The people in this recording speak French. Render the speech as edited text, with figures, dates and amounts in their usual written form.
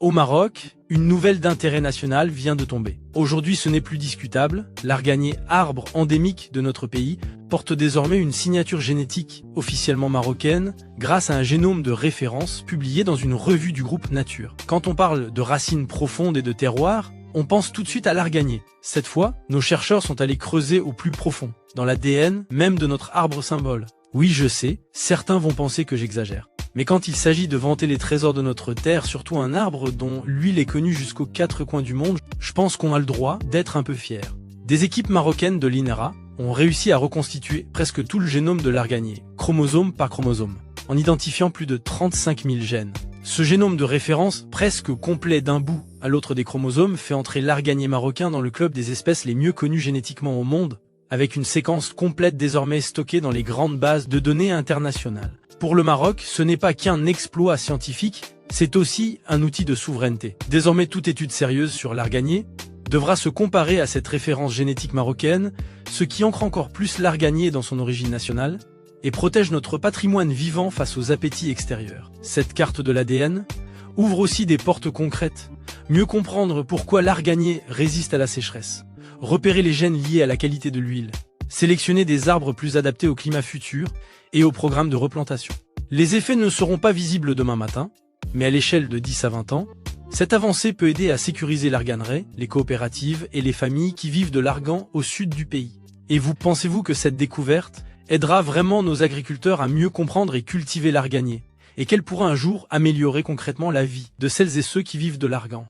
Au Maroc, une nouvelle d'intérêt national vient de tomber. Aujourd'hui, ce n'est plus discutable, l'arganier, arbre endémique de notre pays, porte désormais une signature génétique officiellement marocaine grâce à un génome de référence publié dans une revue du groupe Nature. Quand on parle de racines profondes et de terroir, on pense tout de suite à l'arganier. Cette fois, nos chercheurs sont allés creuser au plus profond, dans l'ADN même de notre arbre symbole. Oui, je sais, certains vont penser que j'exagère. Mais quand il s'agit de vanter les trésors de notre terre, surtout un arbre dont l'huile est connue jusqu'aux quatre coins du monde, je pense qu'on a le droit d'être un peu fier. Des équipes marocaines de l'INRA ont réussi à reconstituer presque tout le génome de l'arganier, chromosome par chromosome, en identifiant plus de 35 000 gènes. Ce génome de référence, presque complet d'un bout à l'autre des chromosomes, fait entrer l'arganier marocain dans le club des espèces les mieux connues génétiquement au monde, avec une séquence complète désormais stockée dans les grandes bases de données internationales. Pour le Maroc, ce n'est pas qu'un exploit scientifique, c'est aussi un outil de souveraineté. Désormais, toute étude sérieuse sur l'arganier devra se comparer à cette référence génétique marocaine, ce qui ancre encore plus l'arganier dans son origine nationale et protège notre patrimoine vivant face aux appétits extérieurs. Cette carte de l'ADN ouvre aussi des portes concrètes. Mieux comprendre pourquoi l'arganier résiste à la sécheresse, repérer les gènes liés à la qualité de l'huile, sélectionner des arbres plus adaptés au climat futur et au programme de replantation. Les effets ne seront pas visibles demain matin, mais à l'échelle de 10 à 20 ans, cette avancée peut aider à sécuriser l'arganeraie, les coopératives et les familles qui vivent de l'argan au sud du pays. Et vous, pensez-vous que cette découverte aidera vraiment nos agriculteurs à mieux comprendre et cultiver l'arganier, et qu'elle pourra un jour améliorer concrètement la vie de celles et ceux qui vivent de l'argan?